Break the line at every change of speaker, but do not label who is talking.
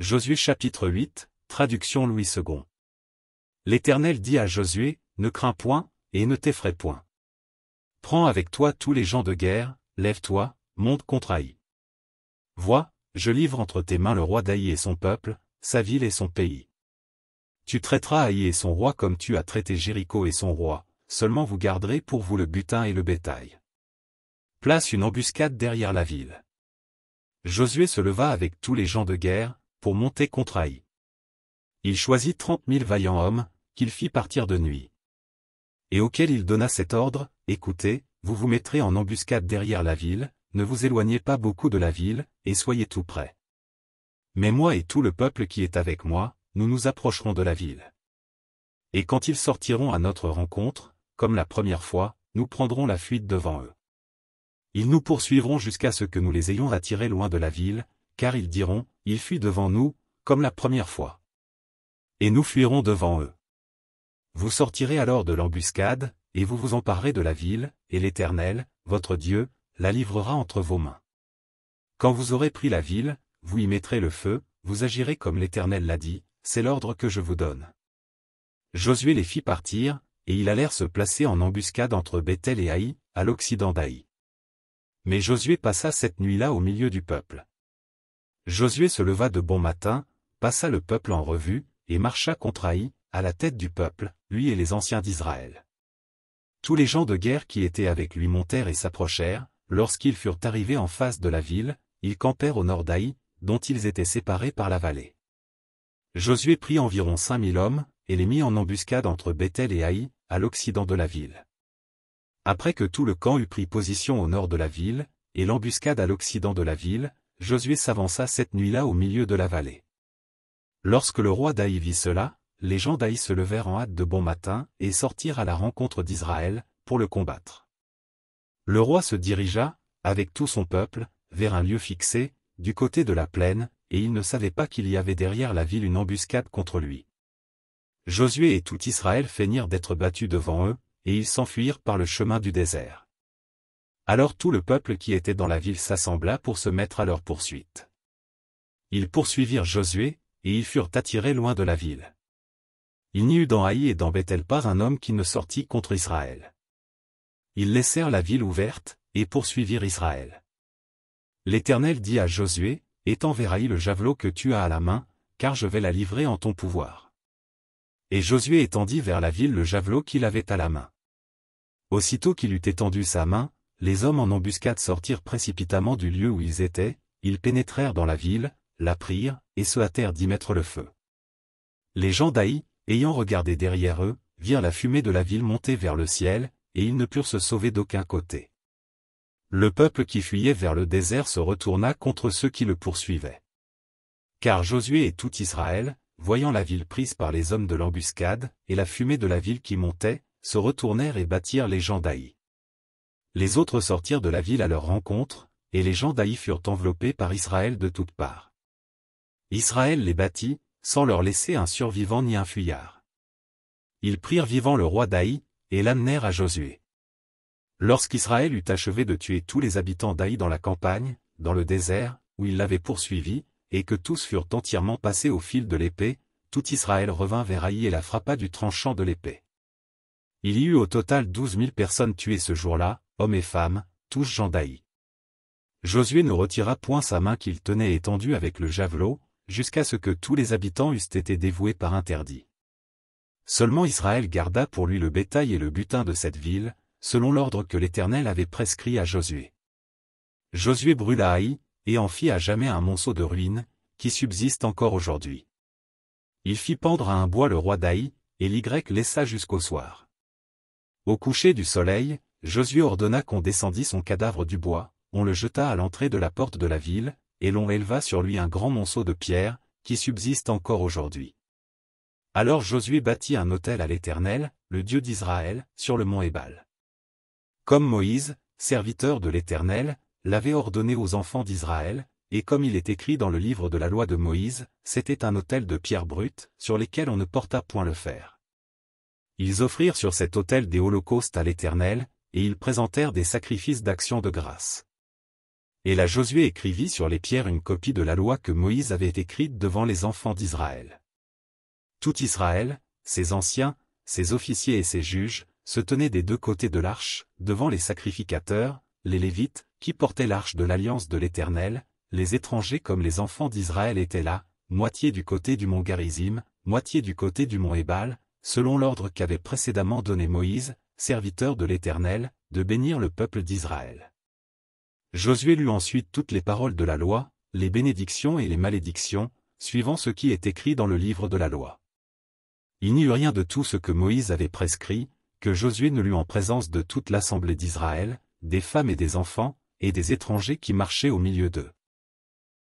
Josué chapitre 8, traduction Louis II. L'Éternel dit à Josué, ne crains point, et ne t'effraie point. Prends avec toi tous les gens de guerre, lève-toi, monte contre Haï. Vois, je livre entre tes mains le roi d'Haï et son peuple, sa ville et son pays. Tu traiteras Haï et son roi comme tu as traité Jéricho et son roi, seulement vous garderez pour vous le butin et le bétail. Place une embuscade derrière la ville. Josué se leva avec tous les gens de guerre, pour monter contre Haï. Il choisit 30 000 vaillants hommes, qu'il fit partir de nuit. Et auxquels il donna cet ordre, écoutez, vous vous mettrez en embuscade derrière la ville, ne vous éloignez pas beaucoup de la ville, et soyez tout près. Mais moi et tout le peuple qui est avec moi, nous nous approcherons de la ville. Et quand ils sortiront à notre rencontre, comme la première fois, nous prendrons la fuite devant eux. Ils nous poursuivront jusqu'à ce que nous les ayons attirés loin de la ville, car ils diront, il fuit devant nous, comme la première fois. Et nous fuirons devant eux. Vous sortirez alors de l'embuscade, et vous vous emparerez de la ville, et l'Éternel, votre Dieu, la livrera entre vos mains. Quand vous aurez pris la ville, vous y mettrez le feu, vous agirez comme l'Éternel l'a dit, c'est l'ordre que je vous donne. Josué les fit partir, et ils allèrent se placer en embuscade entre Béthel et Haï, à l'occident d'Haï. Mais Josué passa cette nuit-là au milieu du peuple. Josué se leva de bon matin, passa le peuple en revue, et marcha contre Haï, à la tête du peuple, lui et les anciens d'Israël. Tous les gens de guerre qui étaient avec lui montèrent et s'approchèrent, lorsqu'ils furent arrivés en face de la ville, ils campèrent au nord d'Haï, dont ils étaient séparés par la vallée. Josué prit environ 5 000 hommes, et les mit en embuscade entre Béthel et Haï, à l'occident de la ville. Après que tout le camp eut pris position au nord de la ville, et l'embuscade à l'occident de la ville, Josué s'avança cette nuit-là au milieu de la vallée. Lorsque le roi d'Haï vit cela, les gens d'Haï se levèrent en hâte de bon matin, et sortirent à la rencontre d'Israël, pour le combattre. Le roi se dirigea, avec tout son peuple, vers un lieu fixé, du côté de la plaine, et il ne savait pas qu'il y avait derrière la ville une embuscade contre lui. Josué et tout Israël feignirent d'être battus devant eux, et ils s'enfuirent par le chemin du désert. Alors tout le peuple qui était dans la ville s'assembla pour se mettre à leur poursuite. Ils poursuivirent Josué, et ils furent attirés loin de la ville. Il n'y eut dans Haï et dans Béthel pas un homme qui ne sortit contre Israël. Ils laissèrent la ville ouverte, et poursuivirent Israël. L'Éternel dit à Josué, étends vers Haï le javelot que tu as à la main, car je vais la livrer en ton pouvoir. Et Josué étendit vers la ville le javelot qu'il avait à la main. Aussitôt qu'il eut étendu sa main, les hommes en embuscade sortirent précipitamment du lieu où ils étaient, ils pénétrèrent dans la ville, la prirent, et se hâtèrent d'y mettre le feu. Les gens d'Haï, ayant regardé derrière eux, virent la fumée de la ville monter vers le ciel, et ils ne purent se sauver d'aucun côté. Le peuple qui fuyait vers le désert se retourna contre ceux qui le poursuivaient. Car Josué et tout Israël, voyant la ville prise par les hommes de l'embuscade, et la fumée de la ville qui montait, se retournèrent et battirent les gens d'Haï. Les autres sortirent de la ville à leur rencontre, et les gens d'Haï furent enveloppés par Israël de toutes parts. Israël les battit, sans leur laisser un survivant ni un fuyard. Ils prirent vivant le roi d'Haï, et l'amenèrent à Josué. Lorsqu'Israël eut achevé de tuer tous les habitants d'Haï dans la campagne, dans le désert, où il l'avait poursuivi, et que tous furent entièrement passés au fil de l'épée, tout Israël revint vers Haï et la frappa du tranchant de l'épée. Il y eut au total 12 000 personnes tuées ce jour-là, hommes et femmes, tous gens d'Haï. Josué ne retira point sa main qu'il tenait étendue avec le javelot, jusqu'à ce que tous les habitants eussent été dévoués par interdit. Seulement Israël garda pour lui le bétail et le butin de cette ville, selon l'ordre que l'Éternel avait prescrit à Josué. Josué brûla Haï, et en fit à jamais un monceau de ruines, qui subsiste encore aujourd'hui. Il fit pendre à un bois le roi d'Haï, et l'Y laissa jusqu'au soir. Au coucher du soleil, Josué ordonna qu'on descendît son cadavre du bois, on le jeta à l'entrée de la porte de la ville, et l'on éleva sur lui un grand monceau de pierre, qui subsiste encore aujourd'hui. Alors Josué bâtit un autel à l'Éternel, le Dieu d'Israël, sur le mont Ébal. Comme Moïse, serviteur de l'Éternel, l'avait ordonné aux enfants d'Israël, et comme il est écrit dans le livre de la loi de Moïse, c'était un autel de pierre brute, sur lesquels on ne porta point le fer. Ils offrirent sur cet autel des holocaustes à l'Éternel, et ils présentèrent des sacrifices d'action de grâce. Et là Josué écrivit sur les pierres une copie de la loi que Moïse avait écrite devant les enfants d'Israël. Tout Israël, ses anciens, ses officiers et ses juges, se tenaient des deux côtés de l'arche, devant les sacrificateurs, les Lévites, qui portaient l'arche de l'alliance de l'Éternel, les étrangers comme les enfants d'Israël étaient là, moitié du côté du mont Garizim, moitié du côté du mont Ébal, selon l'ordre qu'avait précédemment donné Moïse, serviteur de l'Éternel, de bénir le peuple d'Israël. Josué lut ensuite toutes les paroles de la loi, les bénédictions et les malédictions, suivant ce qui est écrit dans le livre de la loi. Il n'y eut rien de tout ce que Moïse avait prescrit, que Josué ne lut en présence de toute l'assemblée d'Israël, des femmes et des enfants, et des étrangers qui marchaient au milieu d'eux.